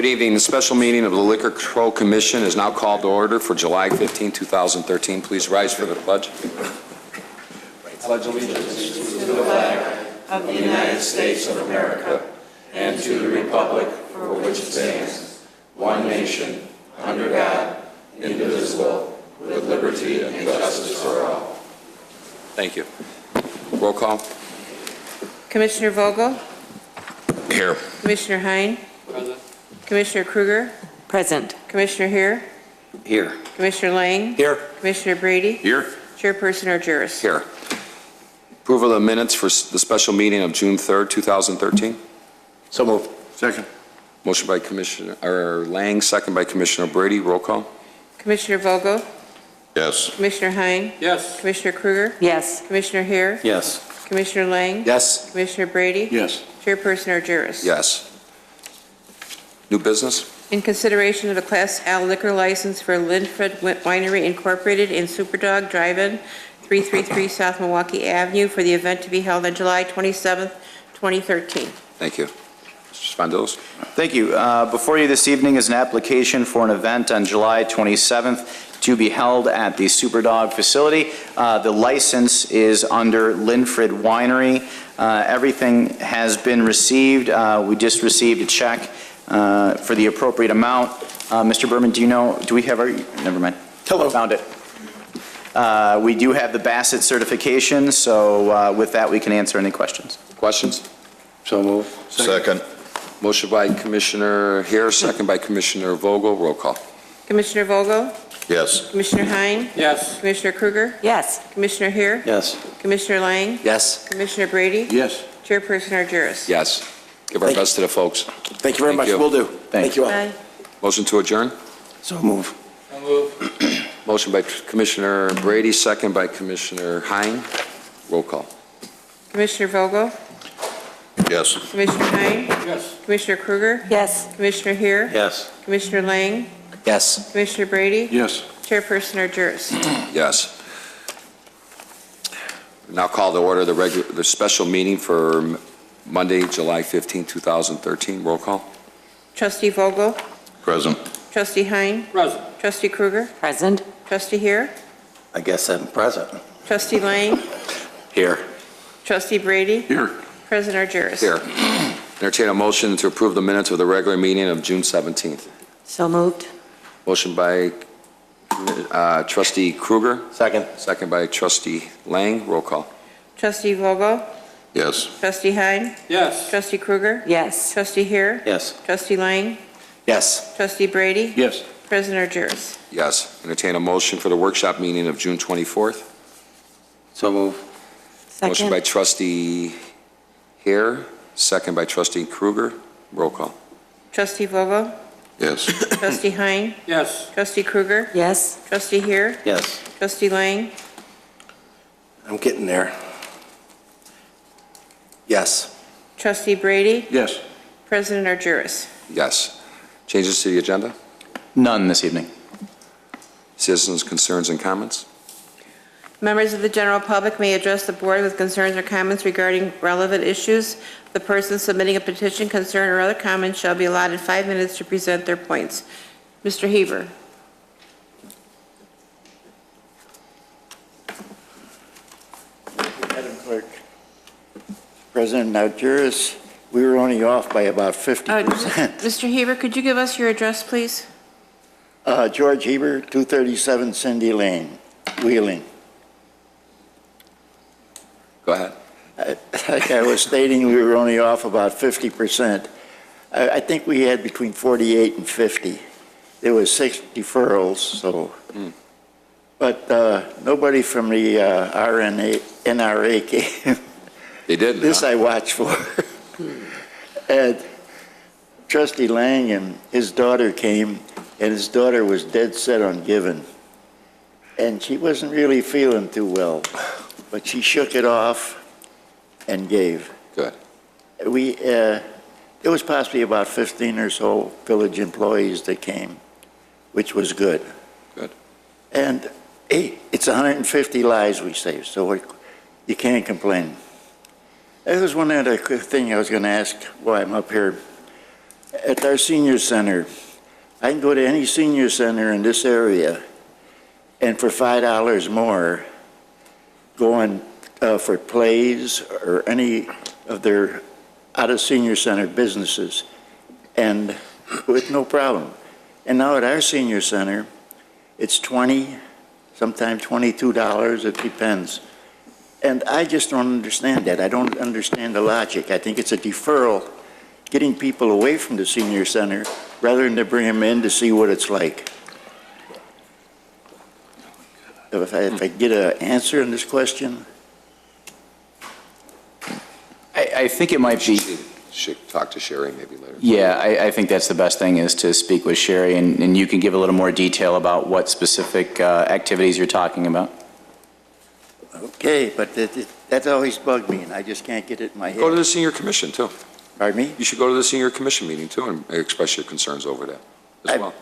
Good evening. The special meeting of the Liquor Control Commission is now called to order for July 15, 2013. Please rise for the pledge. Pledge allegiance to the flag of the United States of America and to the republic for which it stands, one nation, under God, indivisible, with liberty and justice for all. Thank you. Roll call. Commissioner Vogel? Here. Commissioner Hein? Present. Commissioner Kruger? Present. Commissioner Heer? Here. Commissioner Lang? Here. Commissioner Brady? Here. Chairperson Argyris? Here. Approval of the minutes for the special meeting of June 3rd, 2013. So moved. Second. Motion by Commissioner Lang, second by Commissioner Brady. Roll call. Commissioner Vogel? Yes. Commissioner Hein? Yes. Commissioner Kruger? Yes. Commissioner Heer? Yes. Commissioner Lang? Yes. Commissioner Brady? Yes. Chairperson Argyris? Yes. New business? In consideration of a Class L liquor license for Linfred Winery Incorporated in Superdog Drive-In, 333 South Milwaukee Avenue, for the event to be held on July 27th, 2013. Thank you. Mr. Spondelos? Thank you. Before you this evening is an application for an event on July 27th to be held at the Superdog facility. The license is under Linfred Winery. Everything has been received. We just received a check for the appropriate amount. Mr. Berman, do we have our, never mind. Hello. Found it. We do have the Bassett certification, so with that we can answer any questions. Questions? So moved. Second. Motion by Commissioner Heer, second by Commissioner Vogel. Roll call. Commissioner Vogel? Yes. Commissioner Hein? Yes. Commissioner Kruger? Yes. Commissioner Heer? Yes. Commissioner Lang? Yes. Commissioner Brady? Yes. Chairperson Argyris? Yes. Give our best to the folks. Thank you very much. Thank you. Will do. Thank you all. Aye. Motion to adjourn? So move. So move. Motion by Commissioner Brady, second by Commissioner Hein. Roll call. Commissioner Vogel? Yes. Commissioner Hein? Yes. Commissioner Kruger? Yes. Commissioner Heer? Yes. Commissioner Lang? Yes. Commissioner Brady? Yes. Chairperson Argyris? Yes. Now call to order the special meeting for Monday, July 15, 2013. Roll call. Trustee Vogel? Present. Trustee Hein? Present. Trustee Kruger? Present. Trustee Heer? I guess I'm present. Trustee Lang? Here. Trustee Brady? Here. President Argyris? Here. Entertain a motion to approve the minutes of the regular meeting of June 17th. So moved. Motion by Trustee Kruger, Second. second by Trustee Lang. Roll call. Trustee Vogel? Yes. Trustee Hein? Yes. Trustee Kruger? Yes. Trustee Heer? Yes. Trustee Lang? Yes. Trustee Brady? Yes. President Argyris? Yes. Entertain a motion for the workshop meeting of June 24th. So move. Motion by Second. Trustee Heer, second by Trustee Kruger. Roll call. Trustee Vogel? Yes. Trustee Hein? Yes. Trustee Kruger? Yes. Trustee Heer? Yes. Trustee Lang? I'm getting there. Yes. Trustee Brady? Yes. President Argyris? Yes. Changes to the agenda? None this evening. Citizens' concerns and comments? Members of the general public may address the board with concerns or comments regarding relevant issues. The person submitting a petition, concern, or other comment shall be allotted 5 minutes to present their points. Mr. Heber. Madam Clerk, President Argyris, we were only off by about 50%. Mr. Heber, could you give us your address, please? George Heber, 237 Cindy Lane, Wheeling. Go ahead. Like I was stating, we were only off about 50%. I think we had between 48 and 50. There was 6 deferrals, so. But nobody from the NRA came. They did. This huh? I watched for. And Trustee Lang and his daughter came, and his daughter was dead set on giving. And she wasn't really feeling too well, but she shook it off and gave. Good. There was possibly about 15 or so village employees that came, which was good. Good. And hey, it's 150 lives we saved, so you can't complain. There was one other thing I was going to ask while I'm up here. at our senior center, I can go to any senior center in this area, and for $5 more, go on for plays or any of their out-of-senior center businesses, and with no problem. And now at our senior center, it's $20, sometimes $22, it depends. And I just don't understand that. I don't understand the logic. I think it's a deferral, getting people away from the senior center rather than to bring them in to see what it's like. If I get an answer on this question? I think it might be, Should talk to Sherry maybe later. yeah, I think that's the best thing is to speak with Sherry, and you can give a little more detail about what specific activities you're talking about. Okay, but that's always bugged me, and I just can't get it in my Go to head. the senior commission, too. Pardon me? You should go to the senior commission meeting, too, and express your concerns over that as well.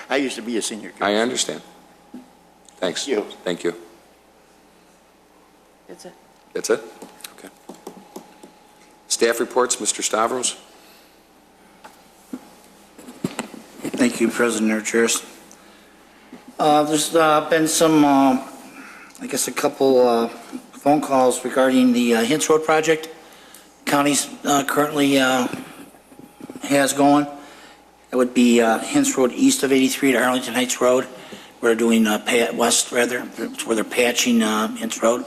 I used to be a senior I commissioner. understand. Thanks. Thank you. Thank you. That's it. That's it? Okay. Staff reports, Mr. Stavros? Thank you, President Argyris. There's been some, I guess, a couple phone calls regarding the Hintz Road project. County's currently has going. It would be Hintz Road east of 83 to Arlington Heights Road. We're doing west, rather. It's where they're patching Hintz Road.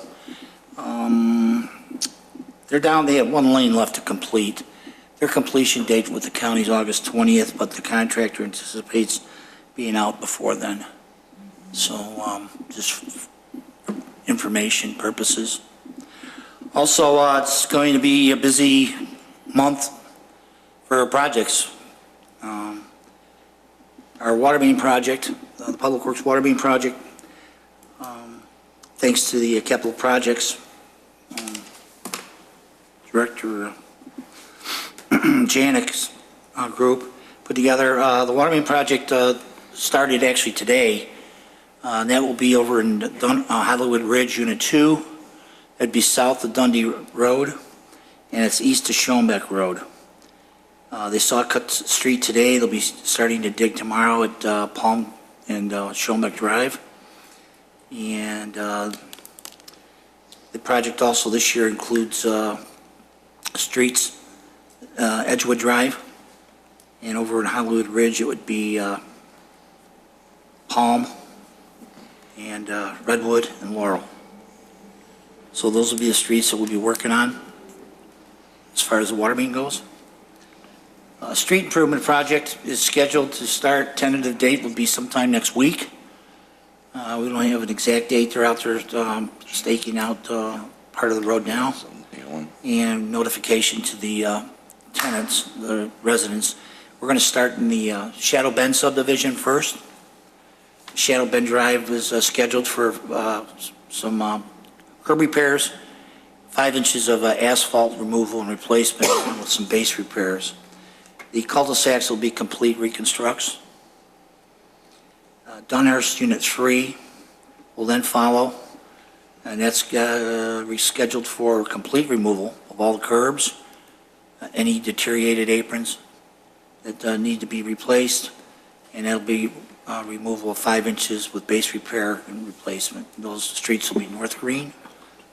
They're down, they have one lane left to complete. Their completion date with the county is August 20th, but the contractor anticipates being out before then. So, just information purposes. Also, it's going to be a busy month for projects. Our water main project, the Public Works Water Main project, thanks to the capital projects Director Janik's group put together. The water main project started actually today. And that will be over in Hollywood Ridge, Unit 2. That'd be south of Dundee Road, and it's east of Schoenbeck Road. They saw cut street today. They'll be starting to dig tomorrow at Palm and Schoenbeck Drive. And the project also this year includes streets, Edgewood Drive, and over in Hollywood Ridge, it would be Palm and Redwood and Laurel. So those will be the streets that we'll be working on as far as the water main goes. Street improvement project is scheduled to start, tentative date will be sometime next week. We don't have an exact date. They're out there staking out part of the road now. And notification to the tenants, the residents. We're going to start in the Shadow Bend subdivision first. Shadow Bend Drive is scheduled for some curb repairs, 5 inches of asphalt removal and replacement with some base repairs. The cul-de-sacs will be complete reconstructs. Dunhurst Unit 3 will then follow, and that's rescheduled for complete removal of all the curbs, any deteriorated aprons that need to be replaced, and that'll be removal of 5 inches with base repair and replacement. Those streets will be North Green,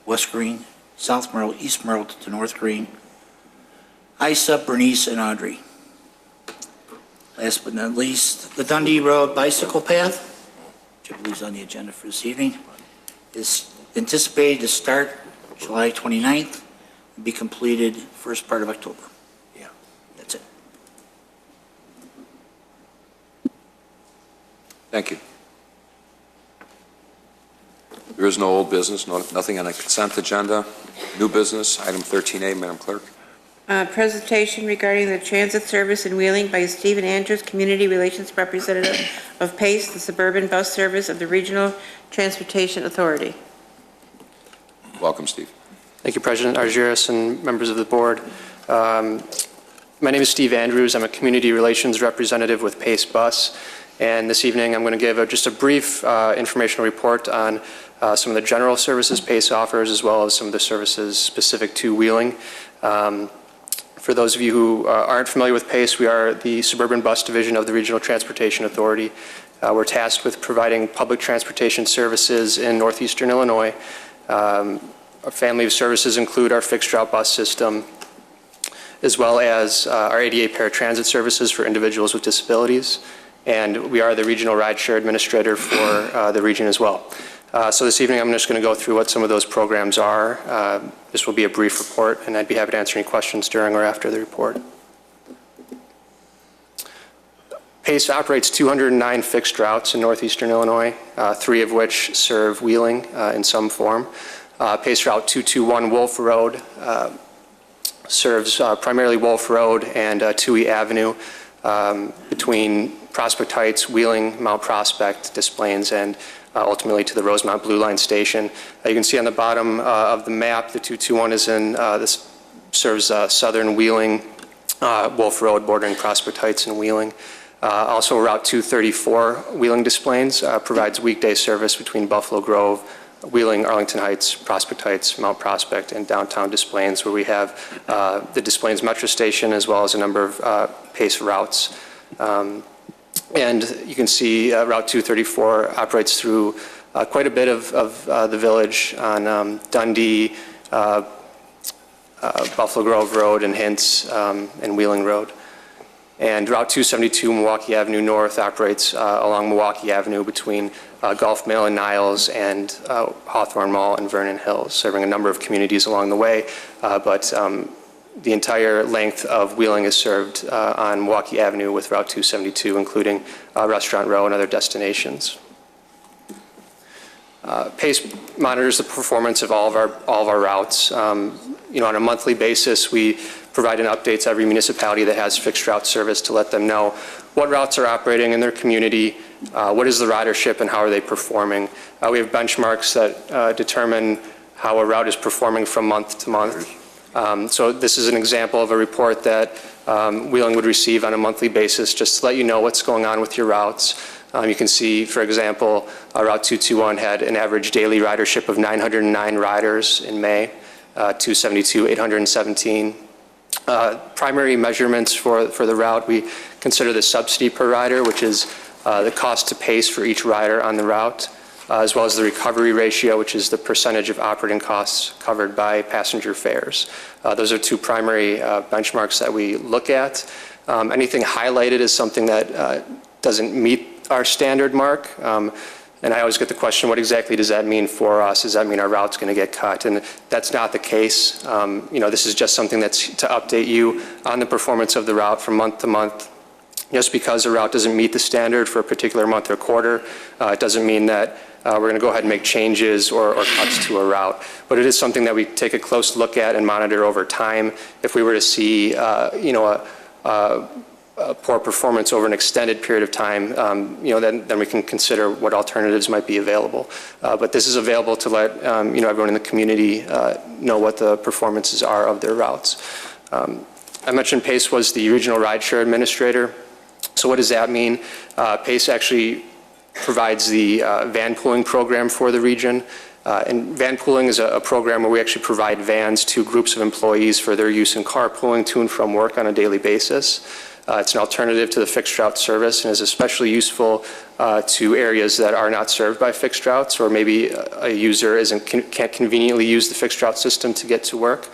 West Green, South Merle, East Merle to North Green, Isa, Bernice, and Audrey. Last but not least, the Dundee Road bicycle path, which I believe is on the agenda for this evening, is anticipated to start July 29th and be completed first part of October. Yeah, that's it. Thank you. There is no old business, nothing on the consent agenda. New business, item 13A, Madam Clerk. Presentation regarding the transit service in Wheeling by Stephen Andrews, Community Relations Representative of PACE, the suburban bus service of the Regional Transportation Authority. Welcome, Steve. Thank you, President Argyris and members of the board. My name is Steve Andrews. I'm a Community Relations Representative with PACE Bus. And this evening, I'm going to give just a brief informational report on some of the general services PACE offers, as well as some of the services specific to Wheeling. For those of you who aren't familiar with PACE, we are the suburban bus division of the Regional Transportation Authority. We're tasked with providing public transportation services in northeastern Illinois. Our family of services include our fixed route bus system, as well as our ADA paratransit services for individuals with disabilities. And we are the regional rideshare administrator for the region as well. So this evening I'm just going to go through what some of those programs are. This will be a brief report, and I'd be happy to answer any questions during or after the report. PACE operates 209 fixed routes in northeastern Illinois, 3 of which serve Wheeling in some form. PACE Route 221 Wolf Road serves primarily Wolf Road and Toohey Avenue between Prospect Heights, Wheeling, Mount Prospect, Des Plaines, and ultimately to the Rosemont Blue Line Station. You can see on the bottom of the map, the 221 is in, this serves southern Wheeling, Wolf Road bordering Prospect Heights and Wheeling. Also, Route 234, Wheeling Des Plaines, provides weekday service between Buffalo Grove, Wheeling, Arlington Heights, Prospect Heights, Mount Prospect, and downtown Des Plaines, where we have the Des Plaines Metro Station as well as a number of PACE routes. And you can see Route 234 operates through quite a bit of the village on Dundee, Buffalo Grove Road, and Hintz, and Wheeling Road. And Route 272 Milwaukee Avenue North operates along Milwaukee Avenue between Gulf Mill and Niles and Hawthorne Mall and Vernon Hills, serving a number of communities along the way. But the entire length of Wheeling is served on Milwaukee Avenue with Route 272, including Restaurant Row and other destinations. PACE monitors the performance of all of our routes. You know, on a monthly basis, we provide an update to every municipality that has fixed route service to let them know what routes are operating in their community, what is the ridership, and how are they performing. We have benchmarks that determine how a route is performing from month to month. So this is an example of a report that Wheeling would receive on a monthly basis just to let you know what's going on with your routes. You can see, for example, Route 221 had an average daily ridership of 909 riders in May, 272, 817. Primary measurements for the route, we consider the subsidy per rider, which is the cost to PACE for each rider on the route, as well as the recovery ratio, which is the percentage of operating costs covered by passenger fares. Those are 2 primary benchmarks that we look at. Anything highlighted is something that doesn't meet our standard mark. And I always get the question, what exactly does that mean for us? Does that mean our route's going to get cut? And that's not the case. You know, this is just something that's to update you on the performance of the route from month to month. Just because a route doesn't meet the standard for a particular month or quarter, it doesn't mean that we're going to go ahead and make changes or cuts to a route. But it is something that we take a close look at and monitor over time. If we were to see, you know, a poor performance over an extended period of time, you know, then we can consider what alternatives might be available. But this is available to let you know, everyone in the community know what the performances are of their routes. I mentioned PACE was the regional rideshare administrator. So what does that mean? PACE actually provides the van pooling program for the region. And van pooling is a program where we actually provide vans to groups of employees for their use in carpooling to and from work on a daily basis. It's an alternative to the fixed route service and is especially useful to areas that are not served by fixed routes, or maybe a user can't conveniently use the fixed route system to get to work.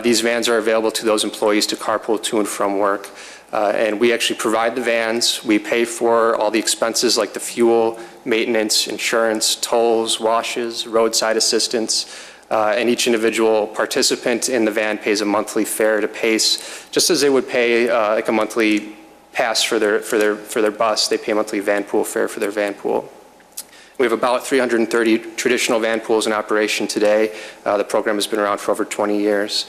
These vans are available to those employees to carpool to and from work. And we actually provide the vans. We pay for all the expenses like the fuel, maintenance, insurance, tolls, washes, roadside assistance. And each individual participant in the van pays a monthly fare to PACE, just as they would pay like a monthly pass for their bus. They pay a monthly van pool fare for their van pool. We have about 330 traditional van pools in operation today. The program has been around for over 20 years.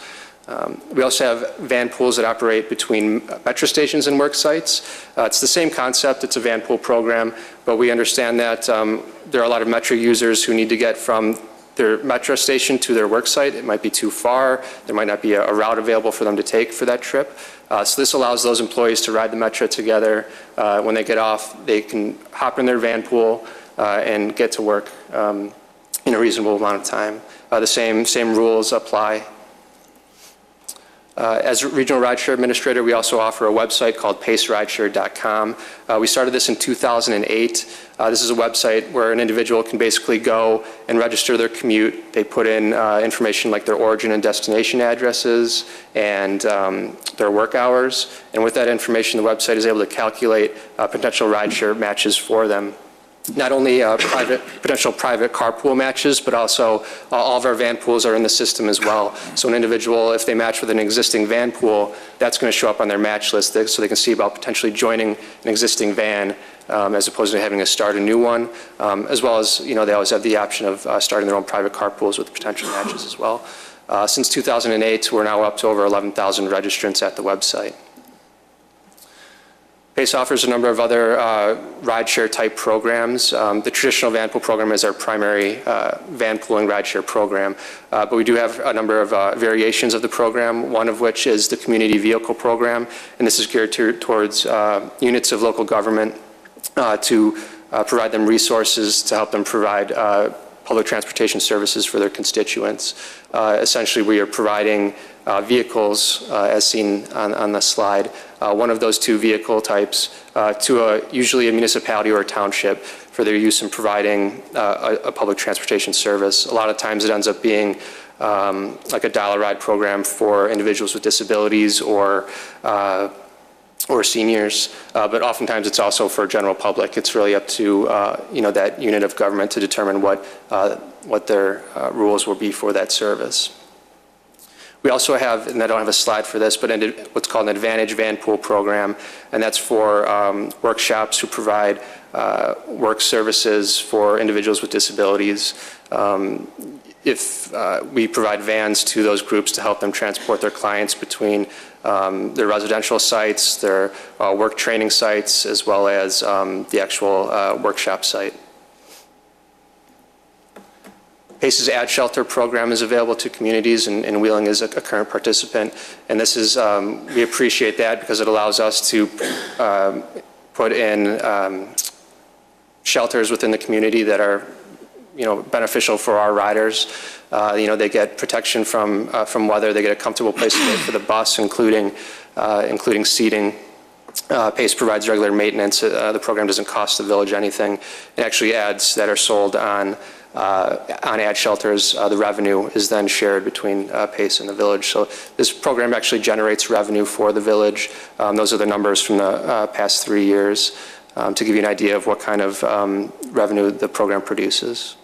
We also have van pools that operate between metro stations and work sites. It's the same concept. It's a van pool program, but we understand that there are a lot of metro users who need to get from their metro station to their work site. It might be too far. There might not be a route available for them to take for that trip. So this allows those employees to ride the metro together. When they get off, they can hop in their van pool and get to work in a reasonable amount of time. The same rules apply. As Regional Rideshare Administrator, we also offer a website called pacerideshare.com. We started this in 2008. This is a website where an individual can basically go and register their commute. They put in information like their origin and destination addresses and their work hours. And with that information, the website is able to calculate potential rideshare matches for them. Not only potential private carpool matches, but also all of our van pools are in the system as well. So an individual, if they match with an existing van pool, that's going to show up on their match list so they can see about potentially joining an existing van as opposed to having to start a new one, as well as, they always have the option of starting their own private carpools with potential matches as well. Since 2008, we're now up to over 11,000 registrants at the website. PACE offers a number of other rideshare type programs. The traditional van pool program is our primary van pooling rideshare program, but we do have a number of variations of the program, one of which is the community vehicle program, and this is geared towards units of local government to provide them resources to help them provide public transportation services for their constituents. Essentially, we are providing vehicles, as seen on the slide, one of those two vehicle types to usually a municipality or a township for their use in providing a public transportation service. A lot of times it ends up being like a dollar ride program for individuals with disabilities or seniors, but oftentimes it's also for general public. It's really up to that unit of government to determine what their rules will be for that service. We also have, and I don't have a slide for this, but what's called an Advantage Van Pool program, and that's for workshops who provide work services for individuals with disabilities. If we provide vans to those groups to help them transport their clients between their residential sites, their work training sites, as well as the actual workshop site. PACE's Ad Shelter program is available to communities, and Wheeling is a current participant. And this is, we appreciate that because it allows us to put in shelters within the community that are beneficial for our riders. They get protection from weather. They get a comfortable place to wait for the bus, including seating. PACE provides regular maintenance. The program doesn't cost the village anything. And actually, ads that are sold on ad shelters, the revenue is then shared between PACE and the village. So this program actually generates revenue for the village. Those are the numbers from the past 3 years to give you an idea of what kind of revenue the program produces.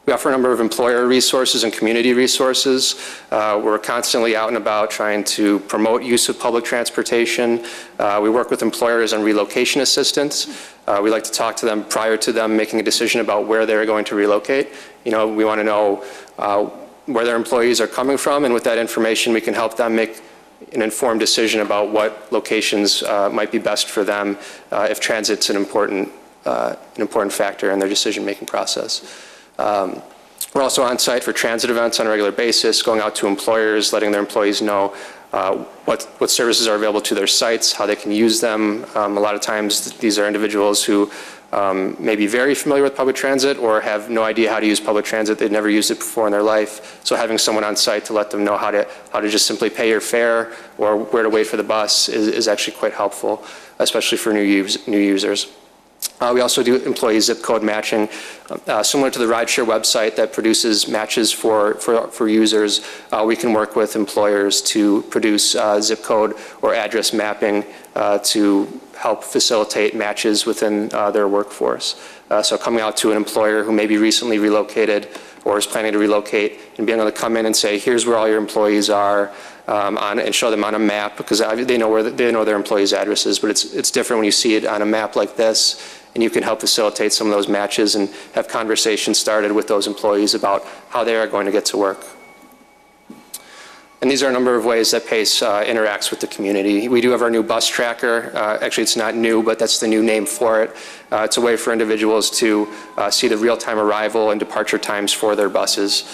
We offer a number of employer resources and community resources. We're constantly out and about trying to promote use of public transportation. We work with employers on relocation assistance. We like to talk to them prior to them making a decision about where they're going to relocate. We want to know where their employees are coming from, and with that information we can help them make an informed decision about what locations might be best for them if transit's an important factor in their decision-making process. We're also on site for transit events on a regular basis, going out to employers, letting their employees know what services are available to their sites, how they can use them. A lot of times these are individuals who may be very familiar with public transit or have no idea how to use public transit. They've never used it before in their life. So having someone on site to let them know how to just simply pay your fare or where to wait for the bus is actually quite helpful, especially for new users. We also do employee zip code matching, similar to the rideshare website that produces matches for users. We can work with employers to produce zip code or address mapping to help facilitate matches within their workforce. So coming out to an employer who may be recently relocated or is planning to relocate and being able to come in and say, here's where all your employees are, and show them on a map, because they know their employees' addresses, but it's different when you see it on a map like this, and you can help facilitate some of those matches and have conversations started with those employees about how they are going to get to work. And these are a number of ways that PACE interacts with the community. We do have our new bus tracker. Actually, it's not new, but that's the new name for it. It's a way for individuals to see the real-time arrival and departure times for their buses.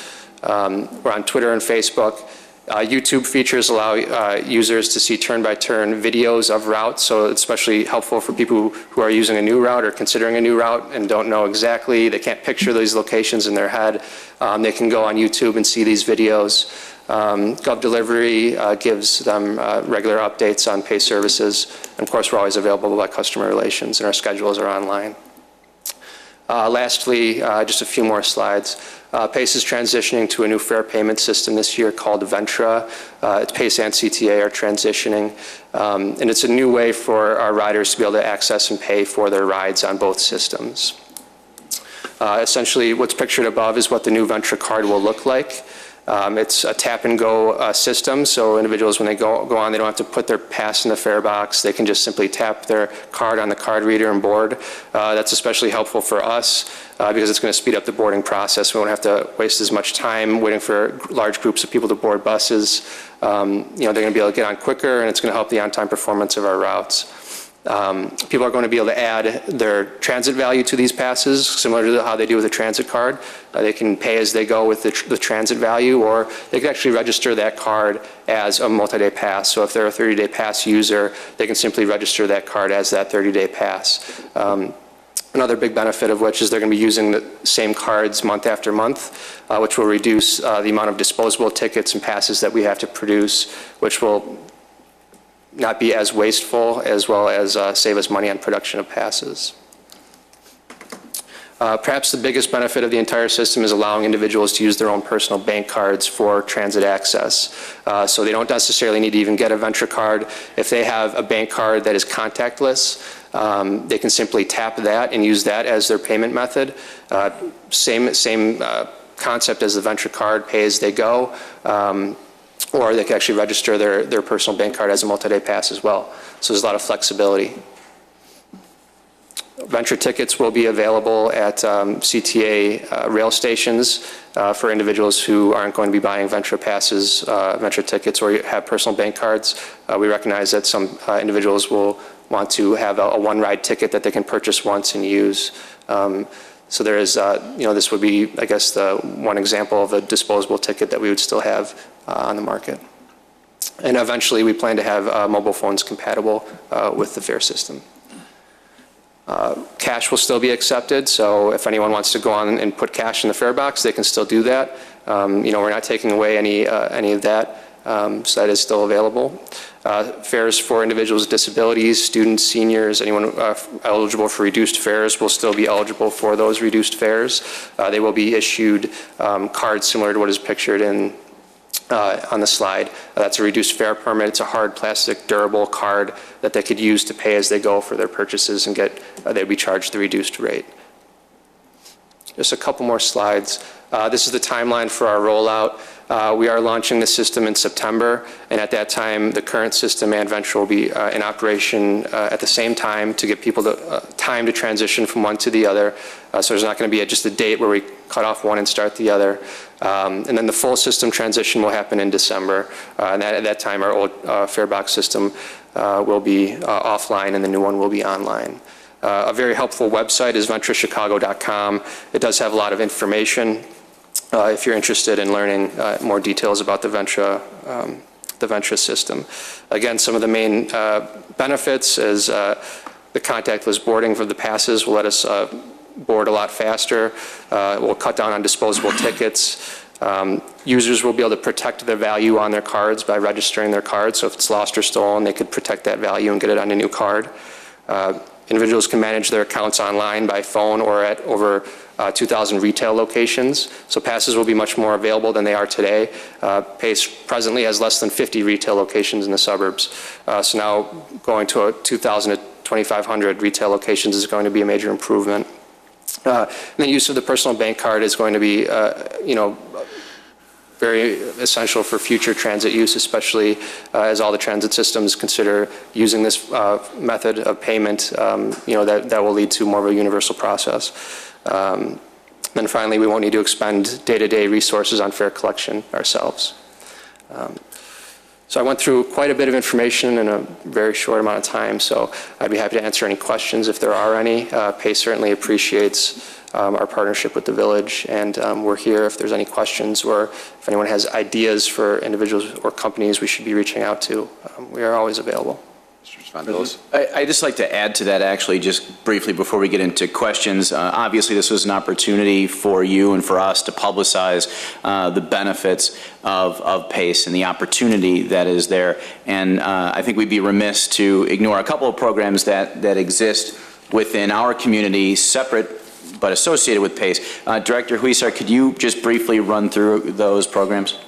We're on Twitter and Facebook. YouTube features allow users to see turn-by-turn videos of routes, so it's especially helpful for people who are using a new route or considering a new route and don't know exactly, they can't picture these locations in their head. They can go on YouTube and see these videos. Gov Delivery gives them regular updates on pay services. And of course, we're always available by customer relations, and our schedules are online. Lastly, just a few more slides. PACE is transitioning to a new fare payment system this year called Ventra. It's PACE and CTA are transitioning. And it's a new way for our riders to be able to access and pay for their rides on both systems. Essentially, what's pictured above is what the new Ventra card will look like. It's a tap-and-go system, so individuals, when they go on, they don't have to put their pass in the fare box. They can just simply tap their card on the card reader and board. That's especially helpful for us because it's going to speed up the boarding process. We won't have to waste as much time waiting for large groups of people to board buses. They're going to be able to get on quicker, and it's going to help the on-time performance of our routes. People are going to be able to add their transit value to these passes, similar to how they do with a transit card. They can pay as they go with the transit value, or they can actually register that card as a multi-day pass. So if they're a 30-day pass user, they can simply register that card as that 30-day pass. Another big benefit of which is they're going to be using the same cards month after month, which will reduce the amount of disposable tickets and passes that we have to produce, which will not be as wasteful, as well as save us money on production of passes. Perhaps the biggest benefit of the entire system is allowing individuals to use their own personal bank cards for transit access. So they don't necessarily need to even get a Ventra card. If they have a bank card that is contactless, they can simply tap that and use that as their payment method. Same concept as the Ventra card, pay as they go. Or they can actually register their personal bank card as a multi-day pass as well. So there's a lot of flexibility. Ventra tickets will be available at CTA rail stations for individuals who aren't going to be buying Ventra passes, Ventra tickets, or have personal bank cards. We recognize that some individuals will want to have a one-ride ticket that they can purchase once and use. So there is, this would be, I guess, the one example of a disposable ticket that we would still have on the market. And eventually, we plan to have mobile phones compatible with the fare system. Cash will still be accepted, so if anyone wants to go on and put cash in the fare box, they can still do that. We're not taking away any of that, so that is still available. Fares for individuals with disabilities, students, seniors, anyone eligible for reduced fares will still be eligible for those reduced fares. They will be issued cards similar to what is pictured on the slide. That's a reduced fare permit. It's a hard plastic durable card that they could use to pay as they go for their purchases and they'd be charged the reduced rate. Just a couple more slides. This is the timeline for our rollout. We are launching the system in September, and at that time, the current system and Ventra will be in operation at the same time to give people the time to transition from one to the other. So there's not going to be just a date where we cut off one and start the other. And then the full system transition will happen in December. And at that time, our old fare box system will be offline, and the new one will be online. A very helpful website is ventrachicago.com. It does have a lot of information if you're interested in learning more details about the Ventra system. Again, some of the main benefits is the contactless boarding for the passes will let us board a lot faster. We'll cut down on disposable tickets. Users will be able to protect their value on their cards by registering their cards. So if it's lost or stolen, they could protect that value and get it on a new card. Individuals can manage their accounts online by phone or at over 2,000 retail locations. So passes will be much more available than they are today. PACE presently has less than 50 retail locations in the suburbs. So now going to 2,000 to 2,500 retail locations is going to be a major improvement. And the use of the personal bank card is going to be, very essential for future transit use, especially as all the transit systems consider using this method of payment, that will lead to more of a universal process. Then finally, we won't need to expend day-to-day resources on fare collection ourselves. So I went through quite a bit of information in a very short amount of time, so I'd be happy to answer any questions if there are any. PACE certainly appreciates our partnership with the village, and we're here if there's any questions or if anyone has ideas for individuals or companies we should be reaching out to. We are always available. Mr. Spondelos? I'd just like to add to that, actually, just briefly before we get into questions. Obviously, this was an opportunity for you and for us to publicize the benefits of PACE and the opportunity that is there. And I think we'd be remiss to ignore a couple of programs that exist within our community, separate but associated with PACE. Director Huizar, could you just briefly run through those programs?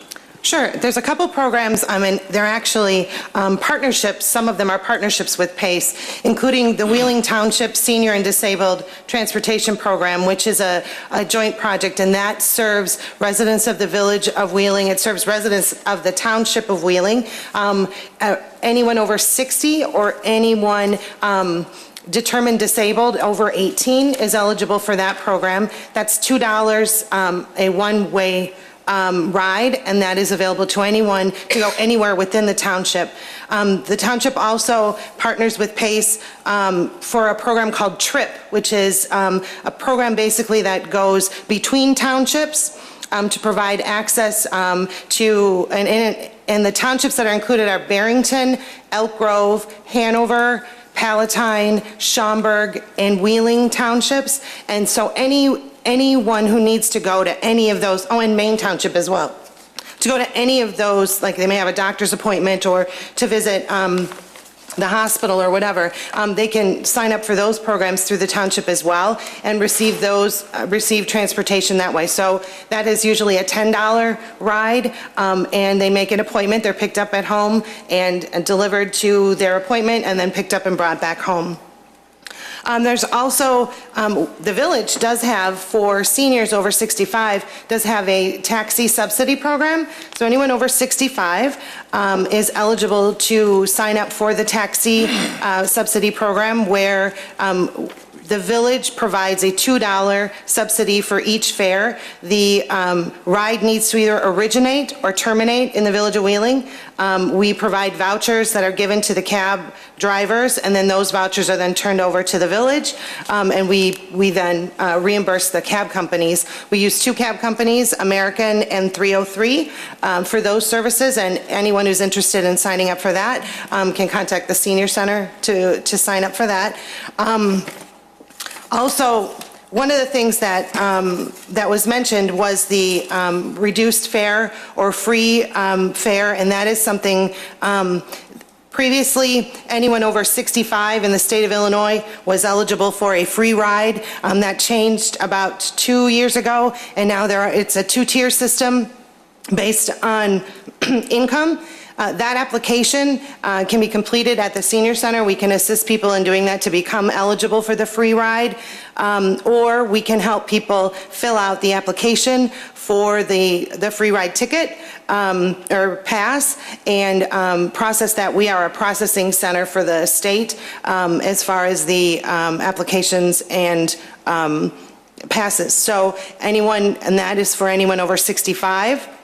Sure. There's a couple programs, and they're actually partnerships. Some of them are partnerships with PACE, including the Wheeling Township Senior and Disabled Transportation Program, which is a joint project, and that serves residents of the village of Wheeling. It serves residents of the township of Wheeling. Anyone over 60 or anyone determined disabled over 18 is eligible for that program. That's $2 a one-way ride, and that is available to anyone to go anywhere within the township. The township also partners with PACE for a program called TRIP, which is a program basically that goes between townships to provide access to, and the townships that are included are Barrington, Elk Grove, Hanover, Palatine, Schaumburg, and Wheeling townships. And so anyone who needs to go to any of those, and Main Township as well, to go to any of those, like they may have a doctor's appointment or to visit the hospital or whatever, they can sign up for those programs through the township as well and receive transportation that way. So that is usually a $10 ride, and they make an appointment. They're picked up at home and delivered to their appointment and then picked up and brought back home. There's also, the village does have, for seniors over 65, does have a taxi subsidy program. So anyone over 65 is eligible to sign up for the taxi subsidy program, where the village provides a $2 subsidy for each fare. The ride needs to either originate or terminate in the village of Wheeling. We provide vouchers that are given to the cab drivers, and then those vouchers are then turned over to the village, and we then reimburse the cab companies. We use 2 cab companies, American and 303, for those services, and anyone who's interested in signing up for that can contact the senior center to sign up for that. Also, one of the things that that was mentioned was the reduced fare or free fare, and that is something previously anyone over 65 in the state of Illinois was eligible for a free ride. That changed about 2 years ago, and now it's a 2-tier system based on income. That application can be completed at the senior center. We can assist people in doing that to become eligible for the free ride, or we can help people fill out the application for the free ride ticket or pass and process that. We are a processing center for the state as far as the applications and passes. So anyone, and that is for anyone over 65.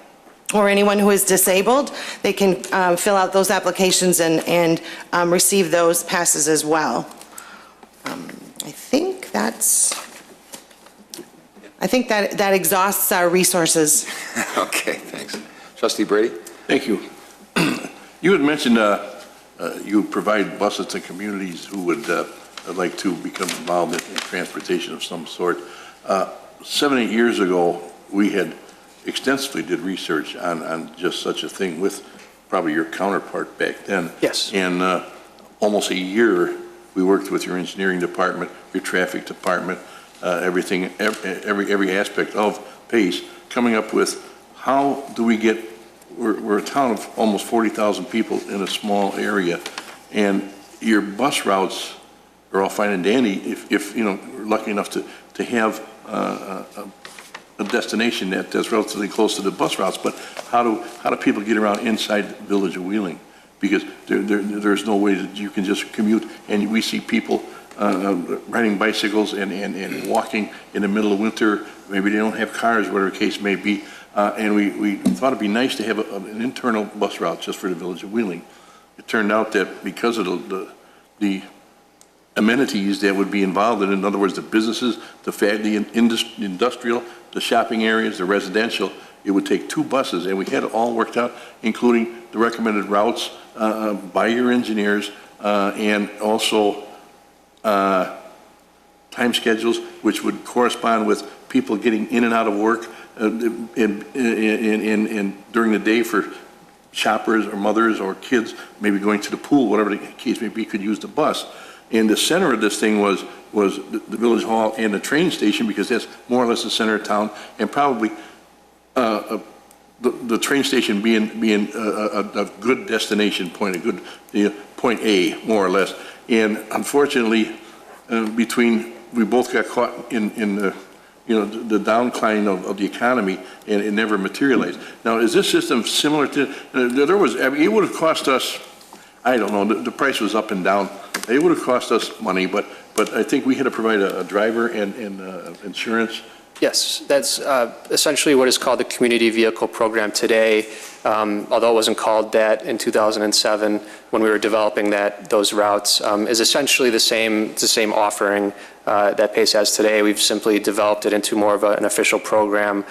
Or anyone who is disabled, they can fill out those applications and receive those passes as well. I think that exhausts our resources. Okay, thanks. Trustee Brady? Thank you. You had mentioned you provide buses to communities who would like to become involved in transportation of some sort. 7 or 8 years ago, we had extensively did research on just such a thing with probably your counterpart back then. Yes. And almost a year, we worked with your engineering department, your traffic department, everything, every aspect of PACE, coming up with how do we get, we're a town of almost 40,000 people in a small area, and your bus routes are all fine and dandy if you know, we're lucky enough to have a destination that's relatively close to the bus routes, but how do people get around inside the village of Wheeling? Because there's no way that you can just commute, and we see people riding bicycles and walking in the middle of winter. Maybe they don't have cars, whatever the case may be, and we thought it'd be nice to have an internal bus route just for the village of Wheeling. It turned out that because of the amenities that would be involved in other words, the businesses, the industrial, the shopping areas, the residential, it would take 2 buses, and we had it all worked out, including the recommended routes by your engineers, and also time schedules, which would correspond with people getting in and out of work during the day for shoppers or mothers or kids, maybe going to the pool, whatever the case may be, could use the bus. And the center of this thing was the Village Hall and the train station, because that's more or less the center of town, and probably the train station being a good destination point, a good point A, more or less. And unfortunately, we both got caught in the the downcline of the economy, and it never materialized. Now, is this system similar to, it would have cost us, I don't know, the price was up and down. It would have cost us money, but I think we had to provide a driver and insurance. Yes, that's essentially what is called the Community Vehicle Program today. Although it wasn't called that in 2007 when we were developing those routes, is essentially the same offering that PACE has today. We've simply developed it into more of an official program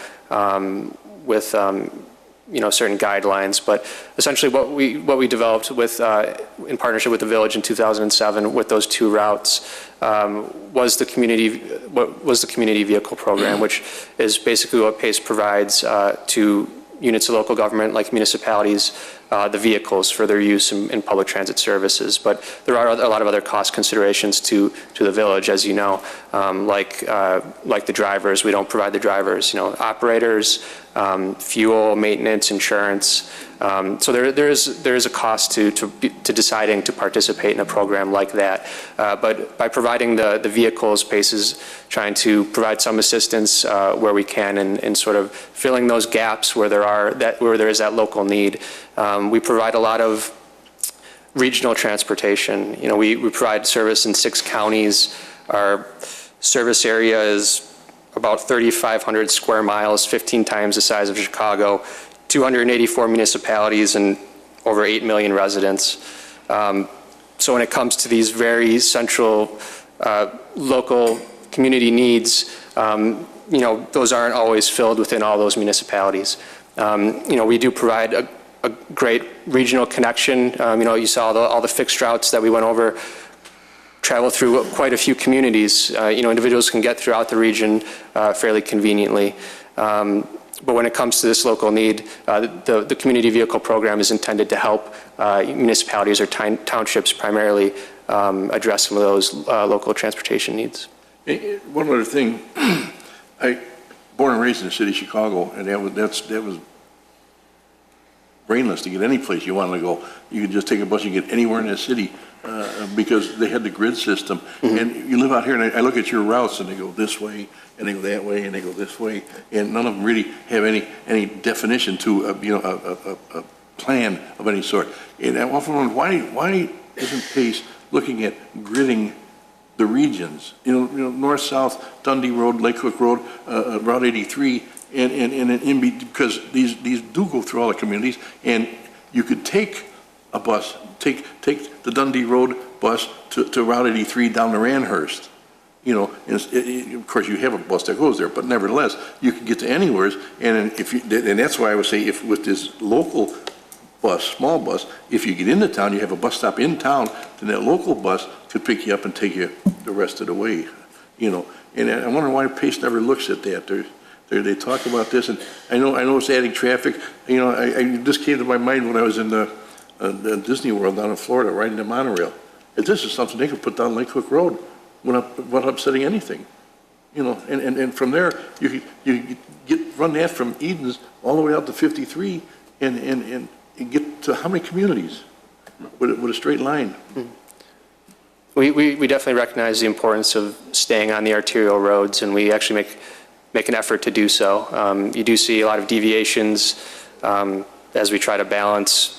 with certain guidelines. But essentially, what we developed in partnership with the village in 2007 with those two routes was the community vehicle program, which is basically what PACE provides to units of local government, like municipalities, the vehicles for their use in public transit services. But there are a lot of other cost considerations to the village, as you know, like the drivers. We don't provide the drivers, operators, fuel, maintenance, insurance. So there is a cost to deciding to participate in a program like that. But by providing the vehicles, PACE is trying to provide some assistance where we can in sort of filling those gaps where there is that local need. We provide a lot of regional transportation. We provide service in 6 counties. Our service area is about 3,500 square miles, 15 times the size of Chicago, 284 municipalities, and over 8 million residents. So when it comes to these very central local community needs, those aren't always filled within all those municipalities. We do provide a great regional connection. You saw all the fixed routes that we went over, travel through quite a few communities. Individuals can get throughout the region fairly conveniently. But when it comes to this local need, the community vehicle program is intended to help municipalities or townships primarily address some of those local transportation needs. One other thing, born and raised in the city of Chicago, and that was brainless to get any place you wanted to go. You could just take a bus and get anywhere in the city because they had the grid system. Mm-hmm. And you live out here, and I look at your routes, and they go this way, and they go that way, and they go this way, and none of them really have any definition to a plan of any sort. And I often wonder why isn't PACE looking at gridding the regions? North, south, Dundee Road, Lake Cook Road, Route 83, because these do go through all the communities, and you could take a bus, take the Dundee Road bus to Route 83 down to Ranhurst. Of course you have a bus that goes there, but nevertheless, you can get to anywhere. And that's why I would say, if with this local bus, small bus, if you get into town, you have a bus stop in town, then that local bus could pick you up and take you the rest of the way. And I wonder why PACE never looks at that. They talk about this, and I know it's adding traffic. This came to my mind when I was in the Disney World down in Florida, riding the monorail. And this is something they could put down Lake Cook Road without upsetting anything. And from there you run that from Edens all the way out to 53, and get to how many communities with a straight line? We definitely recognize the importance of staying on the arterial roads, and we actually make an effort to do so. You do see a lot of deviations as we try to balance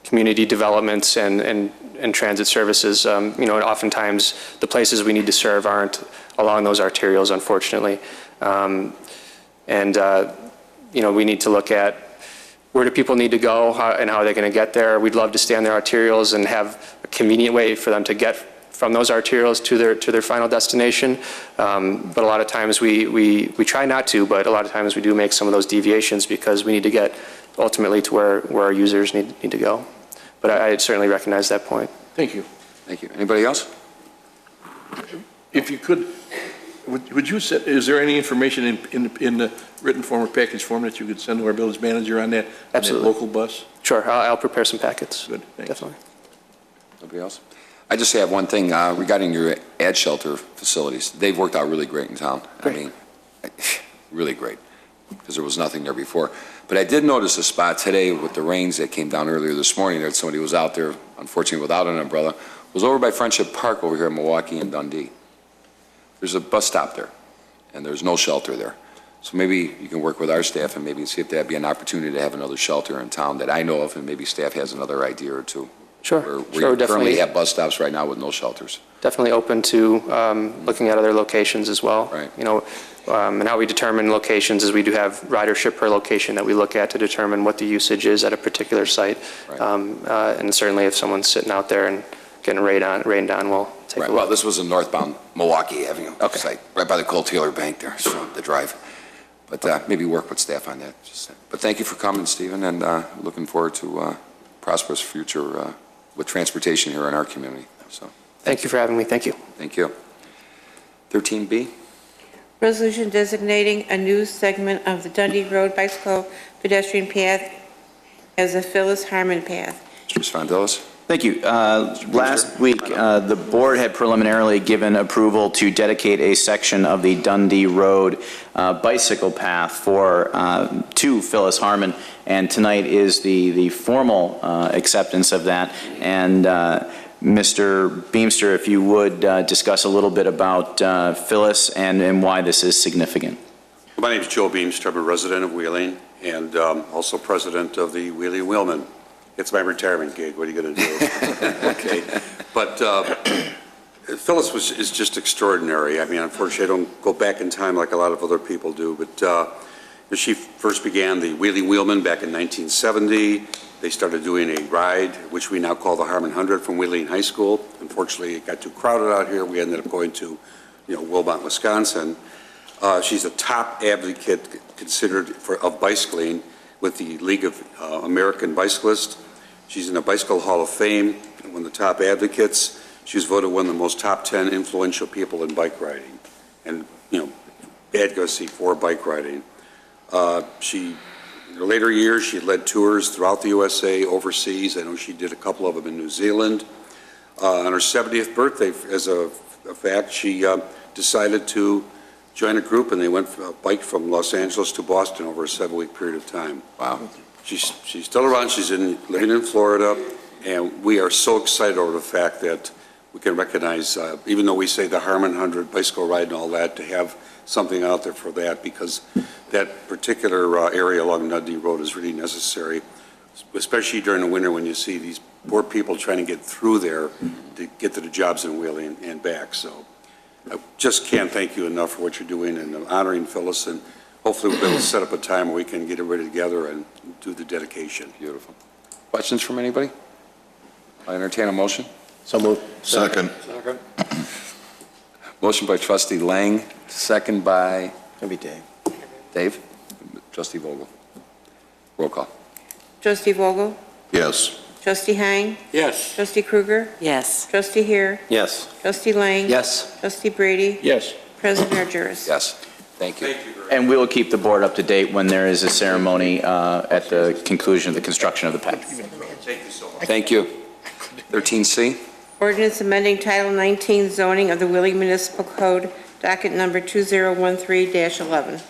community developments and transit services. Oftentimes the places we need to serve aren't along those arterials, unfortunately. We need to look at where do people need to go and how are they going to get there. We'd love to stay on their arterials and have a convenient way for them to get from those arterials to their final destination. But a lot of times we try not to, but a lot of times we do make some of those deviations because we need to get ultimately to where our users need to go. But I certainly recognize that point. Thank you. Thank you. Anybody else? If you could, would you set, is there any information in the written form or package form that you could send to our village manager on that? Absolutely. On that local bus? Sure, I'll prepare some packets. Good, thanks. Definitely. Nobody else? I just have one thing regarding your ad shelter facilities. They've worked out really great in town. Great. I mean, really great, because there was nothing there before. But I did notice a spot today with the rains that came down earlier this morning that somebody was out there, unfortunately without an umbrella. It was over by Friendship Park over here in Milwaukee and Dundee. There's a bus stop there, and there's no shelter there. So maybe you can work with our staff and maybe see if there'd be an opportunity to have another shelter in town that I know of, and maybe staff has another idea or two. Sure, Where sure, we currently definitely. have bus stops right now with no shelters. Definitely open to looking at other locations as well. Right. You know, and how we determine locations is we do have ridership per location that we look at to determine what the usage is at a particular site. Right. And certainly if someone's sitting out there and getting rained on, we'll take Right, a well, look. this was a northbound Milwaukee Avenue site, right by the Cold Taylor Bank there, so the drive. But maybe work with staff on that. But thank you for coming, Stephen, and looking forward to prosperous future with transportation here in our community. So, Thank you for having me. Thank you. thank you. 13B, Resolution designating a new segment of the Dundee Road bicycle pedestrian path as a Phyllis Harmon path. Mr. Spondelis. Thank you. Last week, the board had preliminarily given approval to dedicate a section of the Dundee Road bicycle path to Phyllis Harmon, and tonight is the formal acceptance of that. And Mr. Beamster, if you would discuss a little bit about Phyllis and why this is significant. My name is Joe Beamster. I'm a resident of Wheeling and also president of the Wheeling Wheelmen. It's my retirement gig. What are you going to do? Okay. But Phyllis is just extraordinary. I mean, unfortunately, I don't go back in time like a lot of other people do. But she first began the Wheeling Wheelmen back in 1970. They started doing a ride, which we now call the Harmon 100 from Wheeling High School. Unfortunately, it got too crowded out here. We ended up going to, Wilmot, Wisconsin. She's a top advocate considered of bicycling with the League of American Bicyclists. She's in the Bicycle Hall of Fame, one of the top advocates. She was voted one of the most top 10 influential people in bike riding and, advocacy for bike riding. In her later years, she led tours throughout the USA, overseas. I know she did a couple of them in New Zealand. On her 70th birthday, as a fact, she decided to join a group, and they went bike from Los Angeles to Boston over a 7-week period of time. Wow. She's still around. She's living in Florida, and we are so excited over the fact that we can recognize, even though we say the Harmon 100 bicycle ride and all that, to have something out there for that, because that particular area along Dundee Road is really necessary, especially during the winter when you see these poor people trying to get through there to get to the jobs in Wheeling and back. So I just can't thank you enough for what you're doing and honoring Phyllis, and hopefully we'll be able to set up a time where we can get everybody together and do the dedication. Beautiful. Questions from anybody? I entertain a motion. So moved. Second. Motion by trustee Lang, second by Maybe Dave. Dave. Trustee Vogel. Roll call. Trustee Vogel? Yes. Trustee Hein? Yes. Trustee Krueger? Yes. Trustee Heer? Yes. Trustee Lang? Yes. Trustee Brady? Yes. President Argyros? Yes. Thank you. And we will keep the board up to date when there is a ceremony at the conclusion of the construction of the path. Thank you so much. Thank you. 13C. Ordinance amending Title 19 zoning of the Wheeling Municipal Code, docket number 2013-11.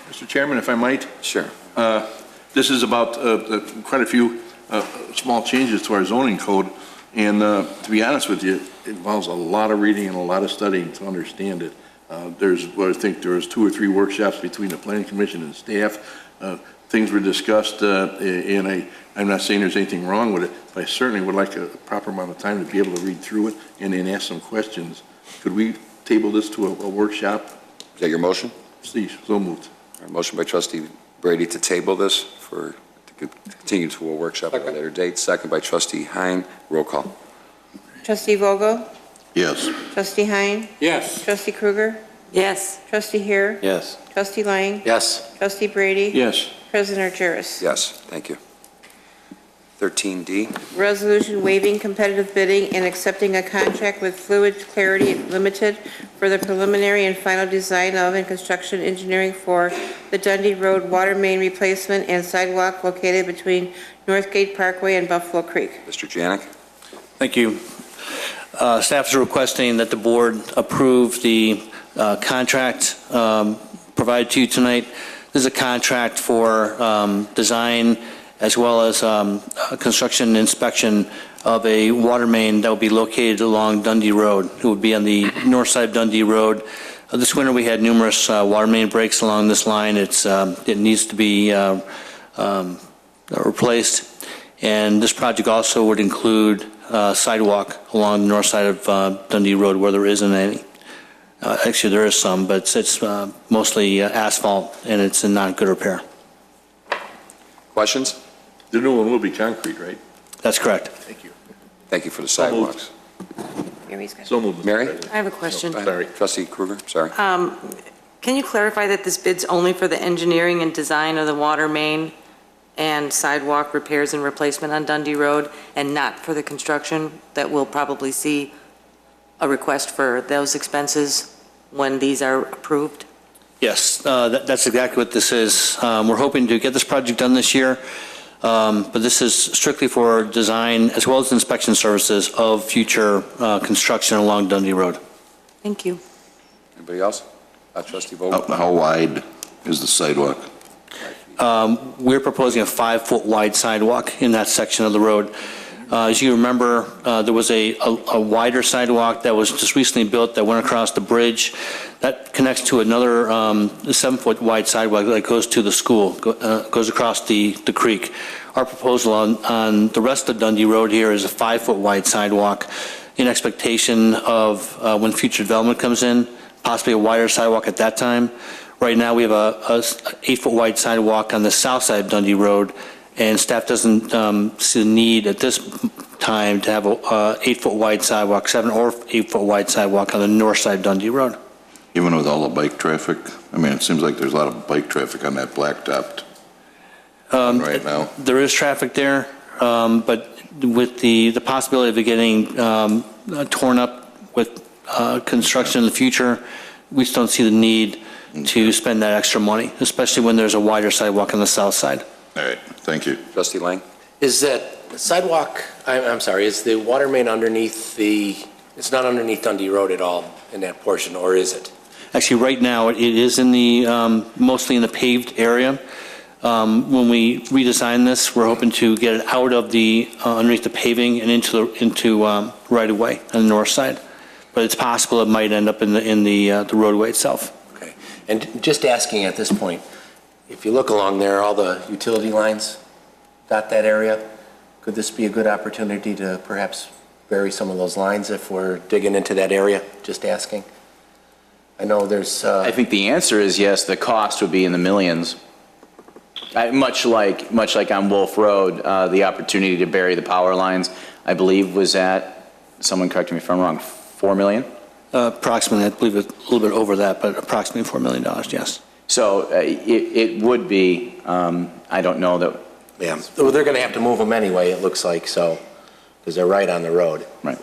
Mr. Chairman, if I might, Sure. this is about quite a few small changes to our zoning code, and to be honest with you, it involves a lot of reading and a lot of studying to understand it. I think there was 2 or 3 workshops between the Planning Commission and staff. Things were discussed, and I'm not saying there's anything wrong with it, but I certainly would like a proper amount of time to be able to read through it and then ask some questions. Could we table this to a workshop? Is that your motion? Please, so moved. All right, motion by trustee Brady to table this to continue to a workshop at a later date. Second by trustee Hein. Roll call. Trustee Vogel? Yes. Trustee Hein? Yes. Trustee Krueger? Yes. Trustee Heer? Yes. Trustee Lang? Yes. Trustee Brady? Yes. President Argyros? Yes, thank you. 13D. Resolution waiving competitive bidding and accepting a contract with Fluid Clarity Limited for the preliminary and final design of and construction engineering for the Dundee Road water main replacement and sidewalk located between Northgate Parkway and Buffalo Creek. Mr. Janik. Thank you. Staff is requesting that the board approve the contract provided to you tonight. This is a contract for design as well as construction and inspection of a water main that will be located along Dundee Road. It would be on the north side of Dundee Road. This winter we had numerous water main breaks along this line. It needs to be replaced. And this project also would include sidewalk along the north side of Dundee Road where there isn't any. Actually, there is some, but it's mostly asphalt and it's in not good repair. Questions? The new one will be concrete, right? That's correct. Thank you. Thank you for the sidewalks. So moved. Mary? I have a question. Sorry. Trustee Kruger, sorry. Can you clarify that this bid's only for the engineering and design of the water main and sidewalk repairs and replacement on Dundee Road, and not for the construction, that we'll probably see a request for those expenses when these are approved? Yes, that's exactly what this is. We're hoping to get this project done this year, but this is strictly for design as well as inspection services of future construction along Dundee Road. Thank you. Anybody else? Trustee Vogel? How wide is the sidewalk? We're proposing a 5-foot wide sidewalk in that section of the road. As you remember, there was a wider sidewalk that was just recently built that went across the bridge. That connects to another 7-foot wide sidewalk that goes to the school, goes across the creek. Our proposal on the rest of Dundee Road here is a 5-foot wide sidewalk in expectation of when future development comes in, possibly a wider sidewalk at that time. Right now, we have a 8-foot wide sidewalk on the south side of Dundee Road, and staff doesn't see the need at this time to have a 8-foot wide sidewalk, 7 or 8-foot wide sidewalk on the north side of Dundee Road. Even with all the bike traffic? I mean, it seems like there's a lot of bike traffic on that blacktopped right now. There is traffic there, but with the possibility of it getting torn up with construction in the future, we just don't see the need to spend that extra money, especially when there's a wider sidewalk on the south side. All right, thank you. Trustee Lang? Is that sidewalk, I'm sorry, is the water main underneath it's not underneath Dundee Road at all in that portion, or is it? Actually, right now, it is in the, mostly in the paved area. When we redesign this, we're hoping to get it out of the, underneath the paving and into right-of-way on the north side. But it's possible it might end up in the roadway itself. Okay. And just asking at this point, if you look along there, all the utility lines dot that area, could this be a good opportunity to perhaps bury some of those lines if we're digging into that area? Just asking. I know there's... I think the answer is yes, the cost would be in the millions. Much like on Wolf Road, the opportunity to bury the power lines, I believe, was at, someone correct me if I'm wrong, $4 million? Approximately, I believe it's a little bit over that, but approximately $4 million, yes. So it would be, I don't know that... Yeah, well, they're going to have to move them anyway, it looks like, so, because they're right on the road. Right.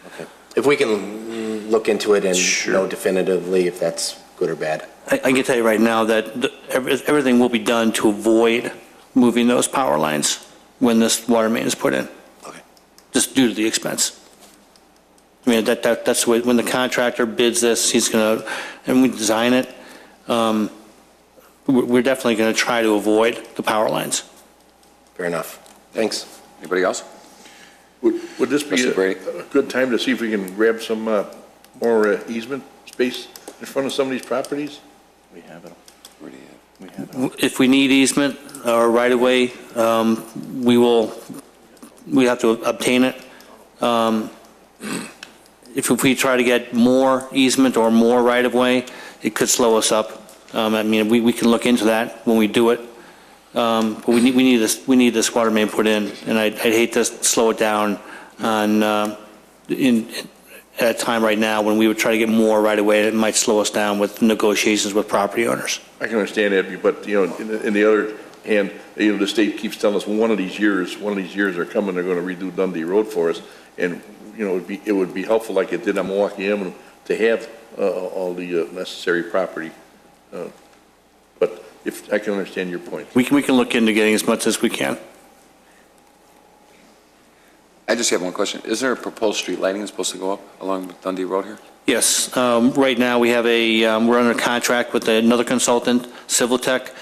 Okay. If we can look into it and know definitively if that's good or bad. I can tell you right now that everything will be done to avoid moving those power lines when this water main is put in. Okay. Just due to the expense. I mean, that's the way, when the contractor bids this, he's going to, and we design it, we're definitely going to try to avoid the power lines. Fair enough. Thanks. Anybody else? Would this be Trustee a Brady? good time to see if we can grab some more easement space in front of some of these properties? We have it. Where do you We have it. If we need easement or right-of-way, we have to obtain it. If we try to get more easement or more right-of-way, it could slow us up. I mean, we can look into that when we do it. But we need this water main put in, and I'd hate to slow it down at a time right now when we would try to get more right away. It might slow us down with negotiations with property owners. I can understand that, but, you know, in the other And, the state keeps telling us, one of these years are coming, they're gonna redo Dundee Road for us. And, it would be helpful, like it did on Milwaukee Avenue, to have all the necessary property. But if, I can understand your point. We can look into getting as much as we can. I just have one question. Is there a proposed street lighting that's supposed to go up along Dundee Road here? Yes, right now we have we're under contract with another consultant, Civil Tech.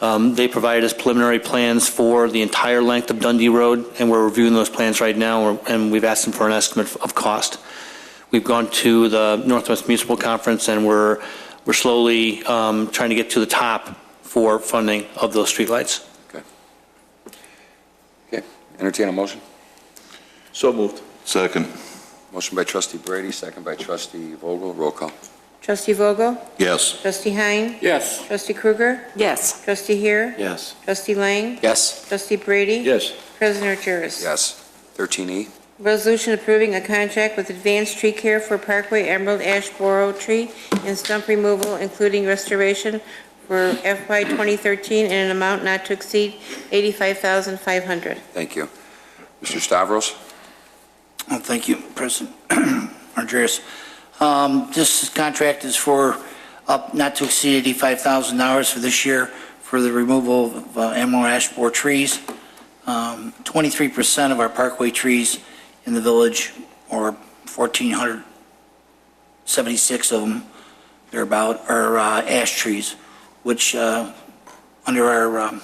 They provided us preliminary plans for the entire length of Dundee Road, and we're reviewing those plans right now, and we've asked them for an estimate of cost. We've gone to the Northwest Municipal Conference, and we're slowly trying to get to the top for funding of those streetlights. Okay. Entertain a motion. So moved. Second. Motion by trustee Brady, second by trustee Vogel. Roll call. Trustee Vogel? Yes. Trustee Hein? Yes. Trustee Krueger? Yes. Trustee Heer? Yes. Trustee Lang? Yes. Trustee Brady? Yes. President Juris? Yes. 13E. Resolution approving a contract with Advanced Tree Care for Parkway Emerald Ash Borer tree and stump removal, including restoration for FY 2013 in an amount not to exceed $85,500. Thank you. Mr. Stavros? Oh, thank you, President Andreas. This contract is for up not to exceed $85,000 for this year for the removal of emerald ash borer trees. 23% of our parkway trees in the village, or 1,476 of them, thereabout, are ash trees, which under our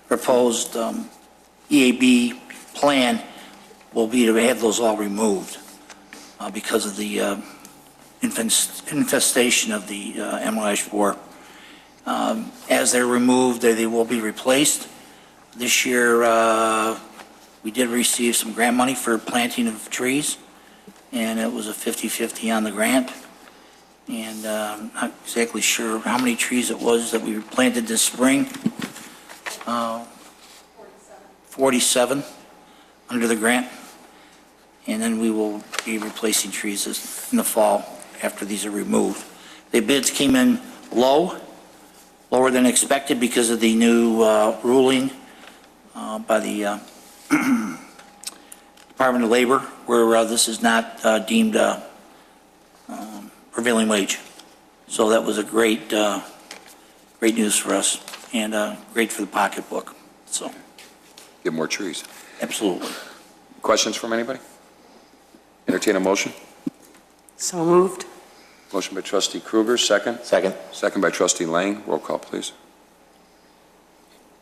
proposed EAB plan will be to have those all removed because of the infestation of the emerald ash borer. As they're removed, they will be replaced. This year, we did receive some grant money for planting of trees, and it was a 50-50 on the grant. And I'm not exactly sure how many trees it was that we planted this spring. 47 under the grant. And then we will be replacing trees in the fall after these are removed. The bids came in lower than expected because of the new ruling by the Department of Labor, where this is not deemed prevailing wage. So that was a great news for us, and great for the pocketbook. So, Get more trees. absolutely. Questions from anybody? Entertain a motion. So moved. Motion by trustee Krueger, second. Second. Second by trustee Lang. Roll call, please.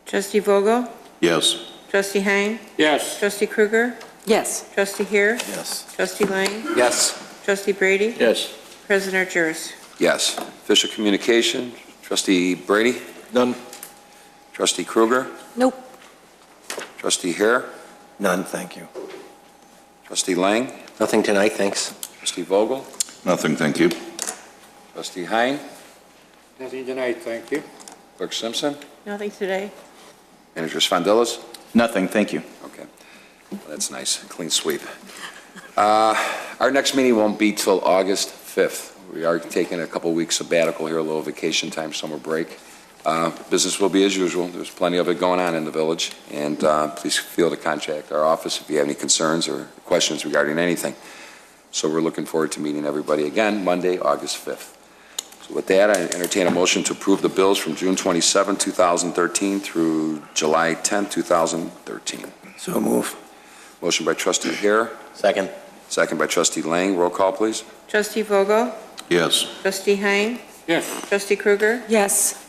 Trustee Vogel? Yes. Trustee Hein? Yes. Trustee Krueger? Yes. Trustee Heer? Yes. Trustee Lang? Yes. Trustee Brady? Yes. President Juris? Yes. Official communication, trustee Brady? None. Trustee Krueger? Nope. Trustee Hare? None, thank you. Trustee Lang? Nothing tonight, thanks. Trustee Vogel? Nothing, thank you. Trustee Hein? Nothing tonight, thank you. Clerk Simpson? Nothing today. Manager Spondelis? Nothing, thank you. Okay. Well, that's nice, clean sweep. Our next meeting won't be till August 5th. We are taking a couple weeks sabbatical here, a little vacation time, summer break. Business will be as usual. There's plenty of it going on in the village, and please feel to contact our office if you have any concerns or questions regarding anything. So we're looking forward to meeting everybody again Monday, August 5th. So with that, I entertain a motion to approve the bills from June 27, 2013 through July 10, 2013. So move. Motion by trustee Hare, Second. second by trustee Lang. Roll call, please. Trustee Vogel? Yes. Trustee Hein? Yes. Trustee Krueger? Yes.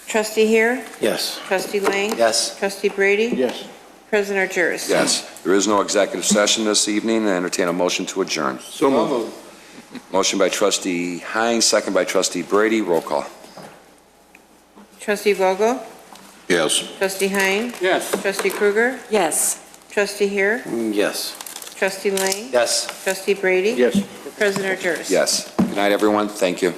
Trustee Heer? Yes. Trustee Lang? Yes. Trustee Brady? Yes. President Juris? Yes. There is no executive session this evening. I entertain a motion to adjourn. So moved. Motion by trustee Hines, second by trustee Brady. Roll call. Trustee Vogel? Yes. Trustee Hein? Yes. Trustee Krueger? Yes. Trustee Heer? Yes. Trustee Lang? Yes. Trustee Brady? Yes. President Juris? Yes. Good night, everyone. Thank you.